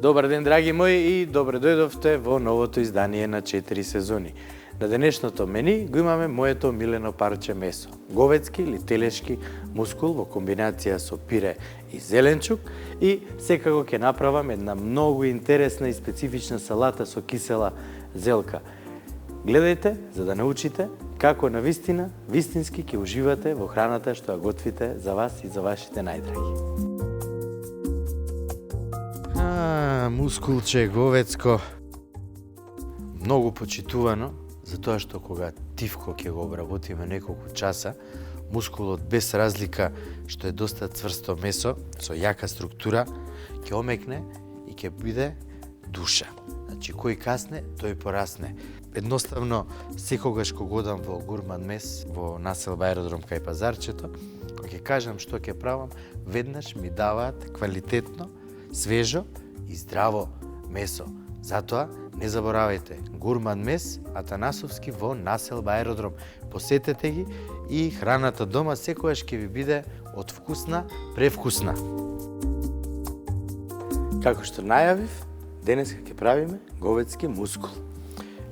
Добар ден, драги мои, и добре дојдовте во новото издание на 4 сезони. На денешното мени го имаме моето милено парче месо. Говедски или телешки мускул во комбинација со пире и зеленчук, и секако ќе направам една многу интересна и специфична салата со кисела зелка. Гледајте за да научите како навистина, вистински ќе уживате во храната што ја готвите за вас и за вашите најдраги. Мускулче говедско, многу почитувано, затоа што кога тивко ќе го обработиме неколку часа, мускулот без разлика што е доста цврсто месо, со јака структура, ќе омекне и ќе биде душа. Значи, кој касне, тој порасне. Едноставно, секогаш кога одам во Гурман мес, во населба Аеродром кај пазарчето, кога ќе кажам што ќе правам, веднаш ми даваат квалитетно, свежо и здраво месо. Затоа, не заборавајте, Гурман мес, Атанасовски во населба Аеродром. Посетете ги и храната дома секогаш ќе ви биде од вкусна, превкусна. Како што најавив, денеска ќе правиме говедски мускул.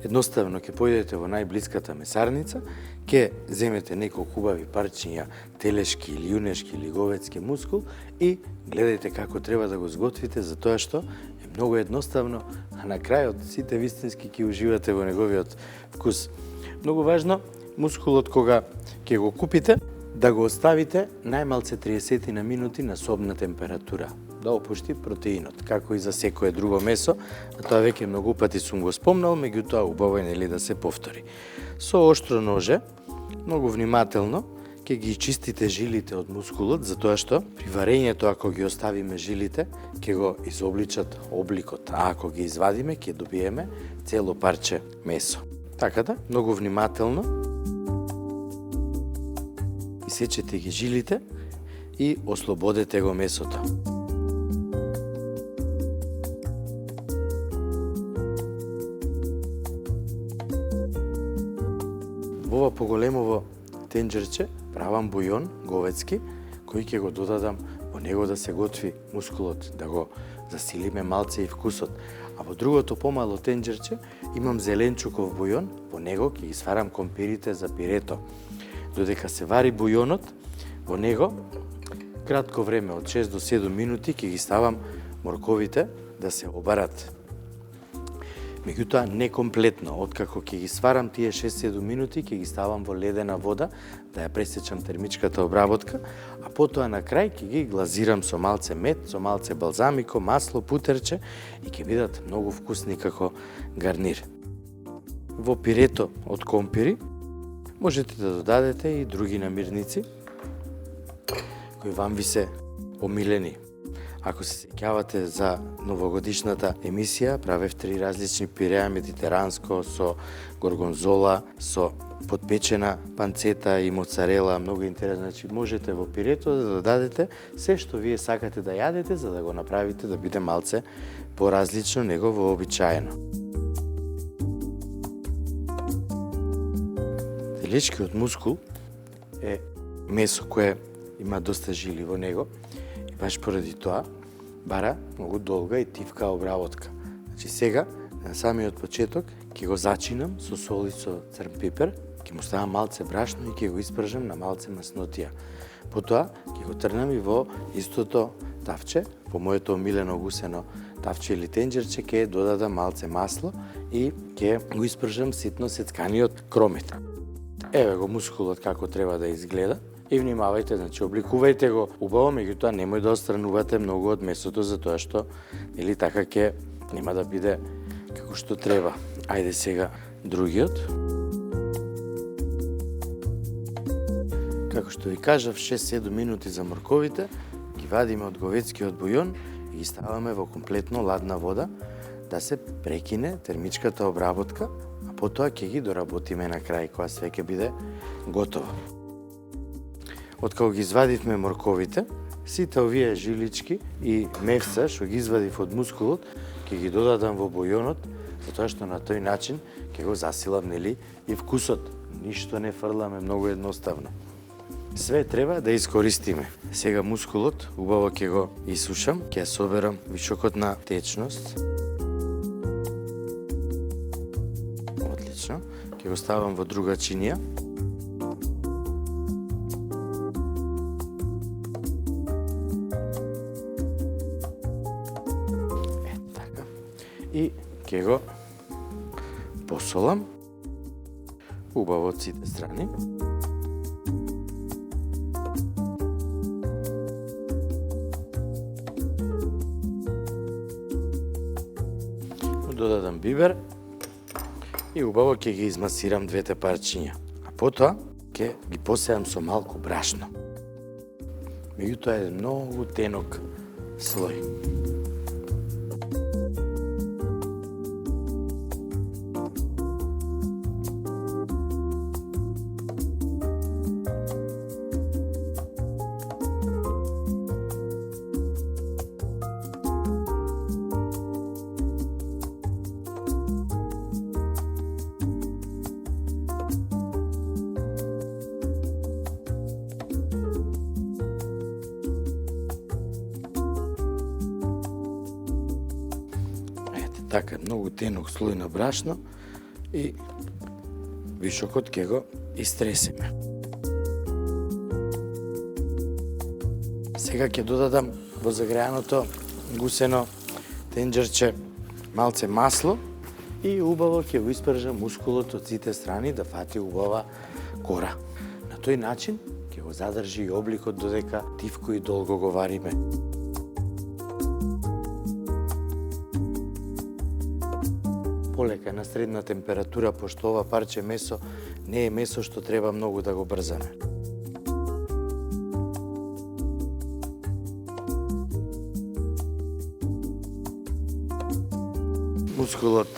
Едноставно ќе појдете во најблиската месарница, ќе земете неколку убави парчиња телешки или јунешки или говедски мускул и гледајте како треба да го сготвите, затоа што е многу едноставно, а на крајот сите вистински ќе уживате во неговиот вкус. Многу важно, мускулот кога ќе го купите, да го оставите најмалце 30 на минути на собна температура, да опушти протеинот, како и за секое друго месо, а тоа веќе многу пати сум го спомнал, меѓутоа убаво е нели да се повтори. Со оштро ноже, многу внимателно, ќе ги чистите жилите од мускулот, затоа што при варењето, ако ги оставиме жилите, ќе го изобличат обликот, а ако ги извадиме, ќе добиеме цело парче месо. Така да, многу внимателно исечете ги жилите и ослободете го месото. Во ова поголемово тенџерче правам бујон говедски, кој ќе го додадам во него да се готви мускулот, да го засилиме малце и вкусот. А во другото помало тенџерче имам зеленчуков бујон, во него ќе ги сварам компирите за пирето. Додека се вари бујонот, во него кратко време, од 6 до 7 минути, ќе ги ставам морковите да се обарат. Меѓутоа, не комплетно. Откако ќе ги сварам тие 6-7 минути, ќе ги ставам во ледена вода, да ја пресечам термичката обработка, а потоа на крај ќе ги глазирам со малце мед, со малце балзамико, масло, путерче и ќе бидат многу вкусни како гарнир. Во пирето од компири можете да додадете и други намирници кои вам ви се омилени. Ако се сеќавате за новогодишната емисија, правев 3 различни пиреа медитеранско со горгонзола, со подпечена панцета и моцарела, многу интересно. Значи, можете во пирето да додадете се што вие сакате да јадете, за да го направите да биде малце поразлично него вообичаено. Телешкиот мускул е месо кое има доста жили во него, и баш поради тоа бара многу долга и тивка обработка. Значи сега, на самиот почеток, ќе го зачинам со сол и со црн пипер, ќе му ставам малце брашно и ќе го испржам на малце маснотија. Потоа ќе го трнам и во истото тавче, во моето омилено гусено тавче или тенџерче, ќе додадам малце масло и ќе го испржам ситно сецканиот кромет. Еве го мускулот како треба да изгледа. И внимавајте, значи обликувајте го убаво, меѓутоа немој да отстранувате многу од месото, затоа што или така ќе нема да биде како што треба. Ајде сега другиот. Како што ви кажав, 6-7 минути за морковите, ги вадиме од говедскиот бујон и ги ставаме во комплетно ладна вода да се прекине термичката обработка, а потоа ќе ги доработиме на крај, кога све ќе биде готово. Откако ги извадивме морковите, сите овие жилички и мевса што ги извадив од мускулот, ќе ги додадам во бујонот, затоа што на тој начин ќе го засилам, нели, и вкусот. Ништо не фрламе, многу едноставно. Све треба да искористиме. Сега мускулот убаво ќе го исушам, ќе соберам вишокот на течност. Одлично. Ќе го ставам во друга чинија. Така. И ќе го посолам убаво од сите страни. Додадам бибер и убаво ќе ги измасирам двете парчиња. А потоа ќе ги посеам со малку брашно. Меѓутоа е многу тенок слој. Така, многу тенок слој на брашно и вишокот ќе го истресеме. Сега ќе додадам во загреаното гусено тенџерче малце масло и убаво ќе го испржам мускулот од сите страни да фати убава кора. На тој начин ќе го задржи и обликот додека тивко и долго го вариме. Полека на средна температура, пошто ова парче месо не е месо што треба многу да го брзаме. Мускулот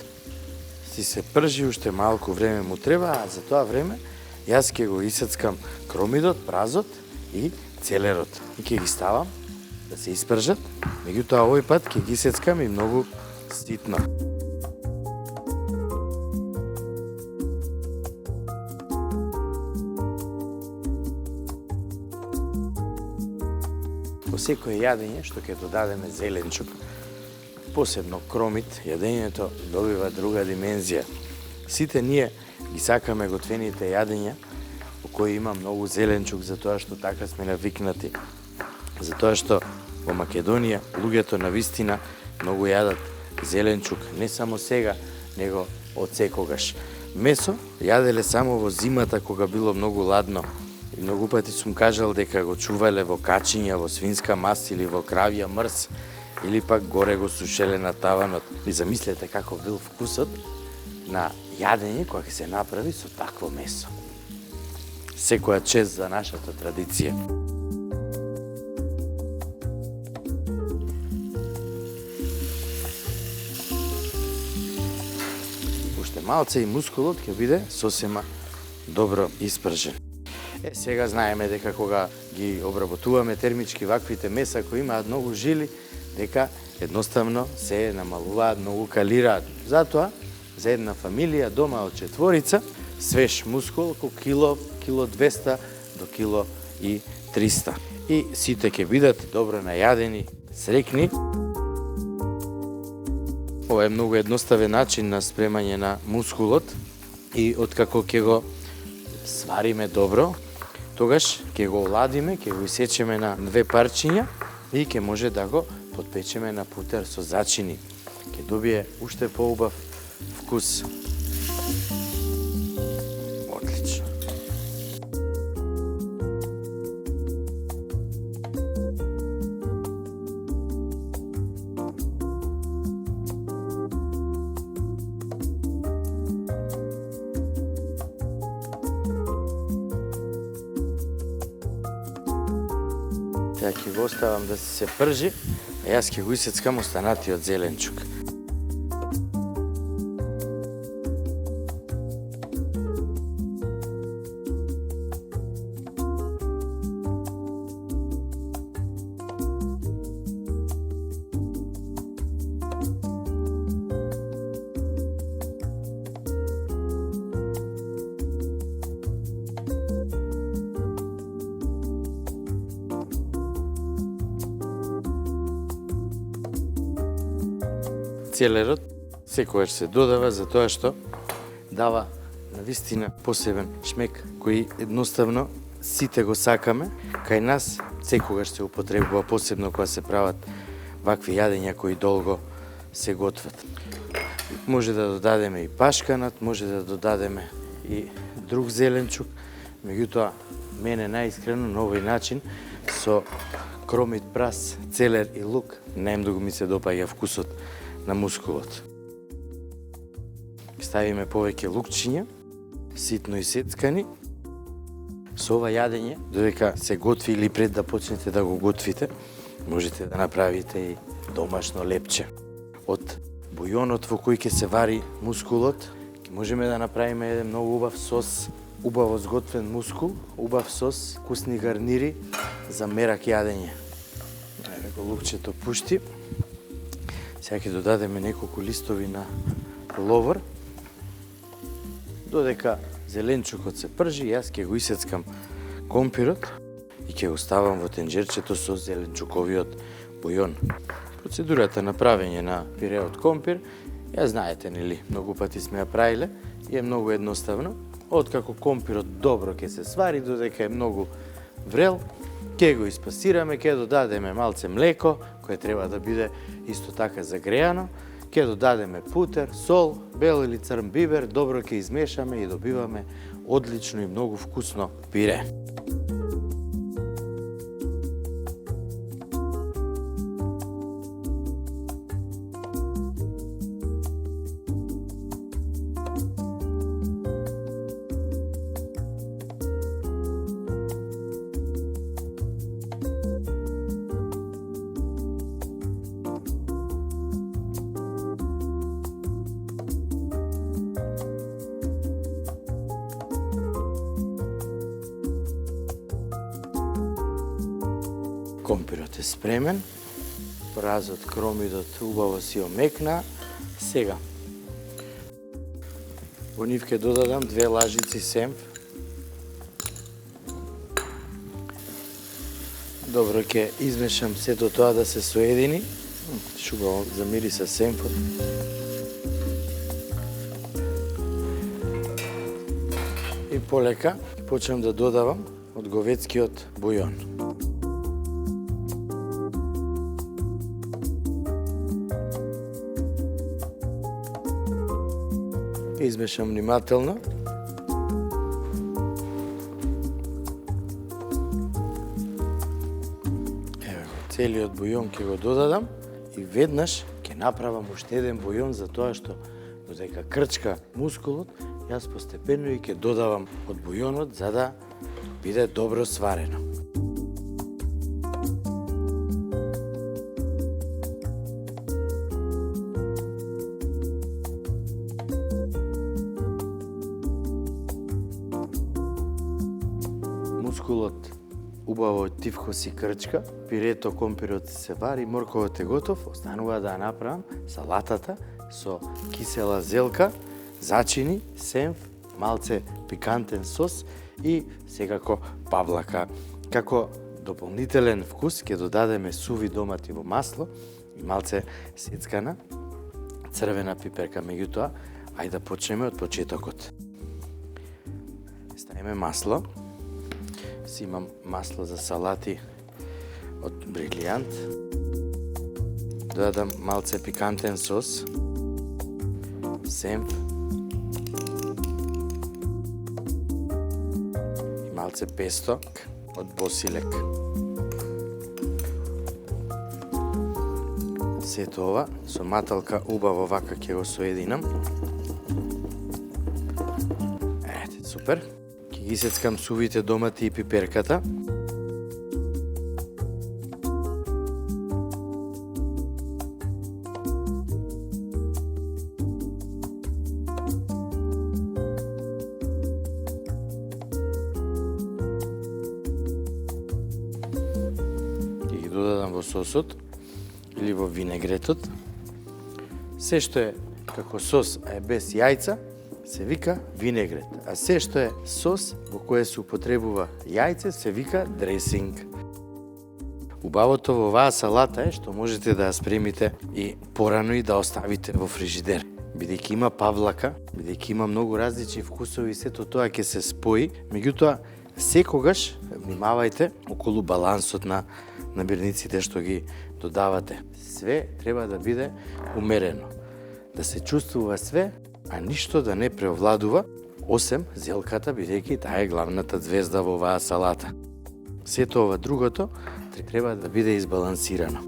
си се пржи, уште малку време му треба, а за тоа време јас ќе го исецкам кромидот, празот и целерот. И ќе ги ставам да се испржат, меѓутоа овој пат ќе ги исецкам и многу ситно. Во секое јадење што ќе додадеме зеленчук, посебно кромит, јадењето добива друга димензија. Сите ние ги сакаме готвените јадења во кои има многу зеленчук, затоа што така сме навикнати. Затоа што во Македонија луѓето навистина многу јадат зеленчук, не само сега, него од секогаш. Месо јаделе само во зимата кога било многу ладно. И многу пати сум кажал дека го чувале во качиња, во свинска мас или во кравја мрз, или пак горе го сушеле на таванот. И замислете како бил вкусот на јадење кога ќе се направи со такво месо. Секоја чест за нашата традиција. Уште малце и мускулот ќе биде сосема добро испржен. Сега знаеме дека кога ги обработуваме термички ваквите меса кои имаат многу жили, дека едноставно се намалуваат, многу калираат. Затоа, за една фамилија дома од 4, свеж мускул околу кило 200 до кило и 300. И сите ќе бидат добро најадени, срекни. Ова е многу едноставен начин на спремање на мускулот и откако ќе го свариме добро, тогаш ќе го оладиме, ќе го исечеме на две парчиња и ќе може да го потпечеме на путер со зачини. Ќе добие уште поубав вкус. Одлично. Сега ќе го оставам да се пржи, а јас ќе го исецкам останатиот зеленчук. целерот секогаш се додава затоа што дава навистина посебен шмек кој едноставно сите го сакаме. Кај нас секогаш се употребува, посебно кога се прават вакви јадења кои долго се готват. Може да додадеме и пашканат, може да додадеме и друг зеленчук, меѓутоа мене најискрено на овој начин со кромит прас, целер и лук најмногу ми се допаѓа вкусот на мускулот. Ставиме повеќе лукчиња, ситно исецкани. Со ова јадење, додека се готви или пред да почнете да го готвите, можете да направите и домашно лепче. Од бујонот во кој ќе се вари мускулот, можеме да направиме еден многу убав сос, убаво сготвен мускул, убав сос, вкусни гарнири за мерак јадење. Ево го лукчето пушти. Сега ќе додадеме неколку листови на ловор. Додека зеленчукот се пржи, јас ќе го исецкам компирот и ќе го ставам во тенџерчето со зеленчуковиот бујон. Процедурата на правење на пире од компир, ја знаете, нели, многу пати сме ја правиле и е многу едноставно. Откако компирот добро ќе се свари, додека е многу врел, ќе го испасираме, ќе додадеме малце млеко, кое треба да биде исто така загреано, ќе додадеме путер, сол, бел или црн бибер, добро ќе измешаме и добиваме одлично и многу вкусно пире. Компирот е спремен, празот, кромидот убаво си омекна. Сега, во нив ќе додадам 2 лажици семф. Добро ќе измешам сето тоа да се соедини. Убаво замириса семфот. И полека почнам да додавам од говецкиот бујон. Измешам внимателно. Еве го, целиот бујон ќе го додадам и веднаш ќе направам уште еден бујон за тоа што додека крчка мускулот, јас постепено и ќе додавам од бујонот за да биде добро сварено. Мускулот убаво тивко си крчка, пирето, компирот се вари, морковот е готов, останува да направам салатата со кисела зелка, зачини, семф, малце пикантен сос и секако павлака. Како дополнителен вкус ќе додадеме суви домати во масло и малце сецкана црвена пиперка. Меѓутоа, ајде да почнеме од почетокот. Ставиме масло. Си имам масло за салати од Брилијант. Додадам малце пикантен сос, семф и малце песто од Босилек. Сето ова со маталка убаво вака ќе го соединам. Ете, супер. Ги сецкам сувите домати и пиперката. Ги додадам во сосот или во винегретот. Се што е како сос, а е без јајца, се вика винегрет, а се што е сос во кое се употребува јајце се вика дресинг. Убавото во оваа салата е што можете да ја спремите и порано и да оставите во фрижидер. Бидејќи има павлака, бидејќи има многу различни вкусови, сето тоа ќе се спои, меѓутоа секогаш внимавајте околу балансот на намирниците што ги додавате. Све треба да биде умерено, да се чувствува све, а ништо да не преовладува, осем зелката, бидејќи таа е главната звезда во оваа салата. Сето ова другото треба да биде избалансирано.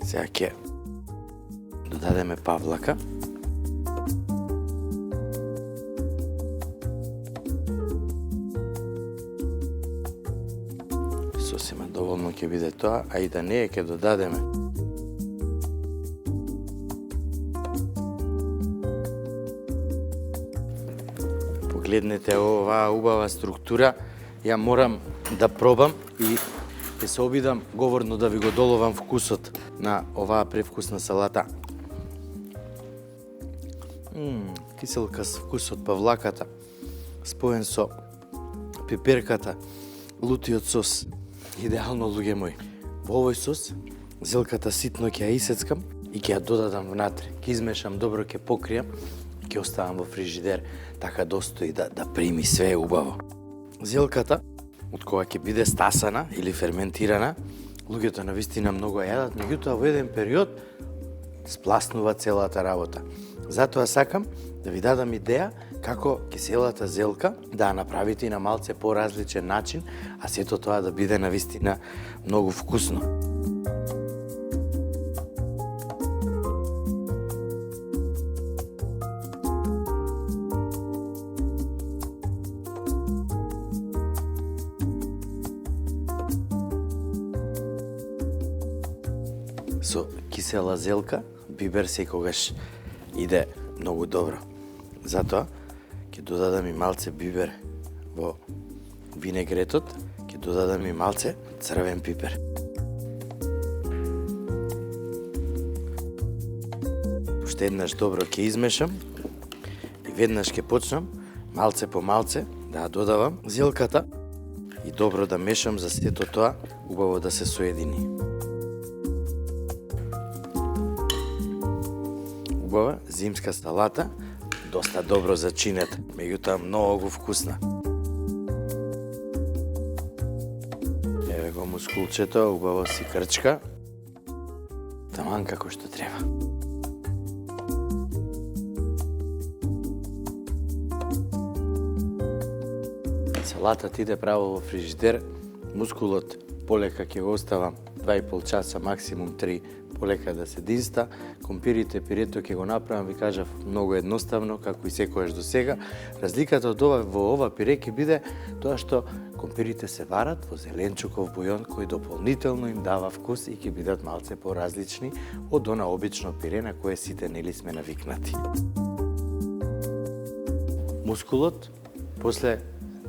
Сега ќе додадеме павлака. Сосема доволно ќе биде тоа, а и да не е ќе додадеме Погледнете оваа убава структура, ја морам да пробам и ќе се обидам говорно да ви го доловам вкусот на оваа превкусна салата. Киселка с вкусот павлаката, споен со пиперката, лутиот сос. Идеално, луѓе мои. Во овој сос, зелката ситно ќе ја исецкам и ќе ја додадам внатре. Ќе измешам добро, ќе покријам, ќе оставам во фрижидер, така достои да прими све убаво. Зелката, од кога ќе биде стасана или ферментирана, луѓето навистина многу ја јадат, меѓутоа во еден период спласнува целата работа. Затоа сакам да ви дадам идеја како киселата зелка да ја направите и на малце поразличен начин, а сето тоа да биде навистина многу вкусно. Со кисела зелка, бибер секогаш иде многу добро. Затоа ќе додадам и малце бибер во винегретот, ќе додадам и малце црвен пипер. Уште еднаш добро ќе измешам и веднаш ќе почнам малце по малце да ја додавам зелката и добро да мешам за сето тоа убаво да се соедини. Убава зимска салата, доста добро зачинета, меѓутоа многу вкусна. Еве го мускулчето, убаво си крчка, таман како што треба. Салатата иде право во фрижидер, мускулот полека ќе го оставам 2,5 часа, максимум 3, полека да се динста. Компирите, пирето ќе го направам, ви кажав, многу едноставно, како и секојаш до сега. Разликата од во ова пире ќе биде тоа што компирите се варат во зеленчуков бујон кој дополнително им дава вкус и ќе бидат малце поразлични од она обично пире на кое сите нели сме навикнати. Мускулот после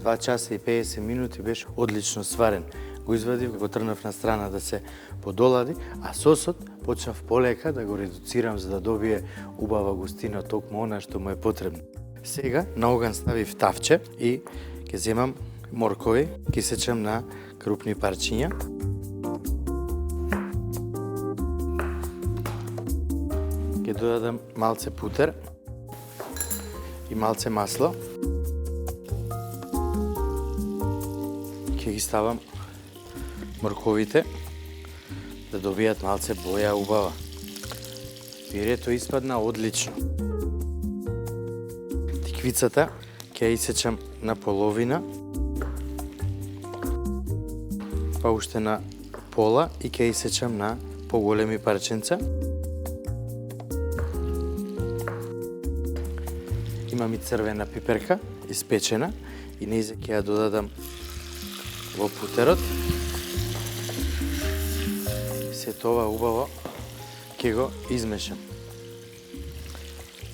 2 часа и 50 минути беше одлично сварен. Го извадив, го трнав на страна да се подолади, а сосот почнав полека да го редуцирам за да добие убава густина, токму она што му е потребно. Сега на оган ставив тавче и ќе земам моркови, ќе сечам на крупни парчиња. Ќе додадам малце путер и малце масло. Ќе ги ставам морковите да добијат малце боја убава. Пирето испадна одлично. Тиквицата ќе ја исечам на половина, па уште на пола и ќе ја исечам на поголеми парченца. Имам и црвена пиперка, испечена, и нејзе ќе ја додадам во путерот. Сето ова убаво ќе го измешам.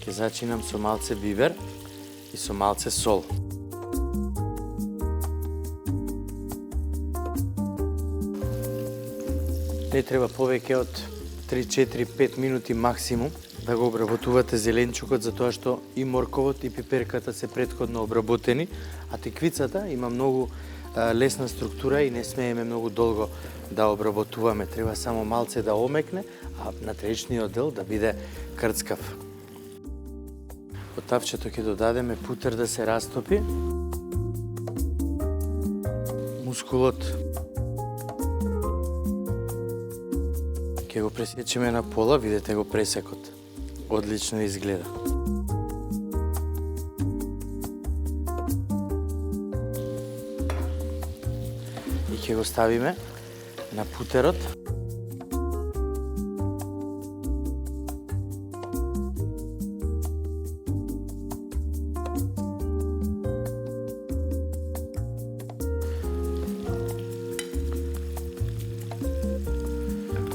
Ќе зачинам со малце бибер и со малце сол. Не треба повеќе од 3, 4, 5 минути максимум да го обработувате зеленчукот, затоа што и морковот и пиперката се претходно обработени, а теквицата има многу лесна структура и не смееме многу долго да обработуваме. Треба само малце да омекне, а на тречниот дел да биде крцкав. Од тавчето ќе додадеме путер да се растопи. Мускулот ќе го пресечеме на пола, видете го пресекот. Одлично изгледа. И ќе го ставиме на путерот.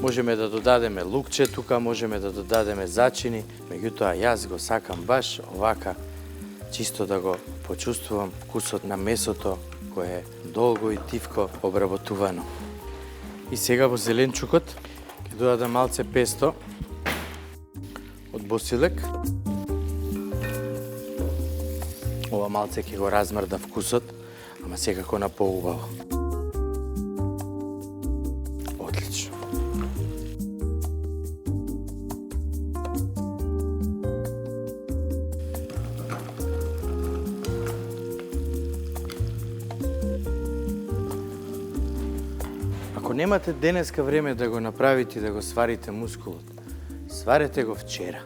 Можеме да додадеме лукче, тука можеме да додадеме зачини, меѓутоа јас го сакам баш овака, чисто да го почувствувам вкусот на месото кое е долго и тивко обработувано. И сега во зеленчукот ќе додадам малце песто од босилек. Ова малце ќе го размрда вкусот, ама секако на поубаво. Одлично. Ако немате денеска време да го направите и да го сварите мускулот, сварете го вчера.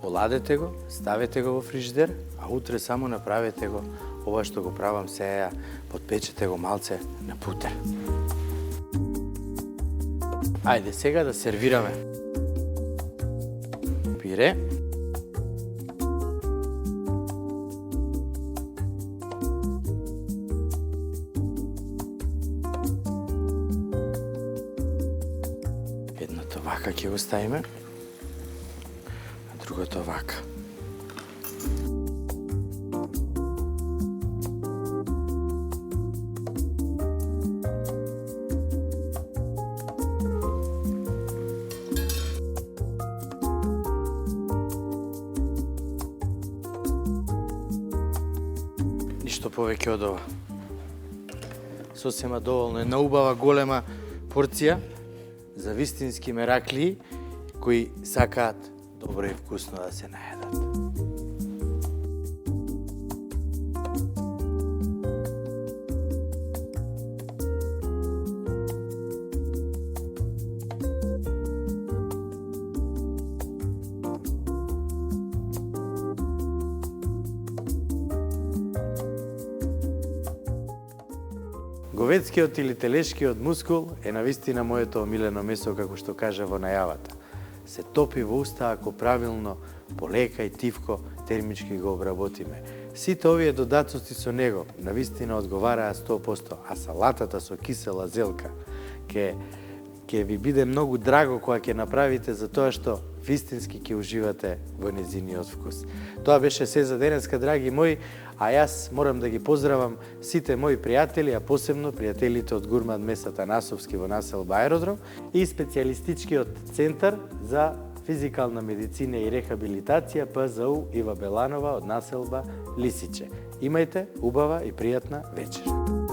Оладете го, ставете го во фрижидер, а утре само направете го ова што го правам сега, подпечете го малце на путер. Ајде сега да сервираме пире. Едното вака ќе го ставиме, а другото вака. Ништо повеќе од ова. Сосема доволно, една убава голема порција за вистински мераклии кои сакаат добро и вкусно да се наедат. Говедскиот или телешкиот мускул е навистина моето омилено месо, како што кажа во најавата. Се топи во уста ако правилно, полека и тивко термички го обработиме. Сите овие додатоци со него навистина одговараа 100%, а салатата со кисела зелка ќе ви биде многу драго кога ќе направите, затоа што вистински ќе уживате во незиниот вкус. Тоа беше се за денеска, драги мои, а јас морам да ги поздравам сите мои пријатели, а посебно пријателите од Гурман Мес Атанасовски во населба Аеродром и специјалистичкиот центар за физикална медицина и рехабилитација ПЗУ Ива Беланова од населба Лисиче. Имајте убава и пријатна вечер.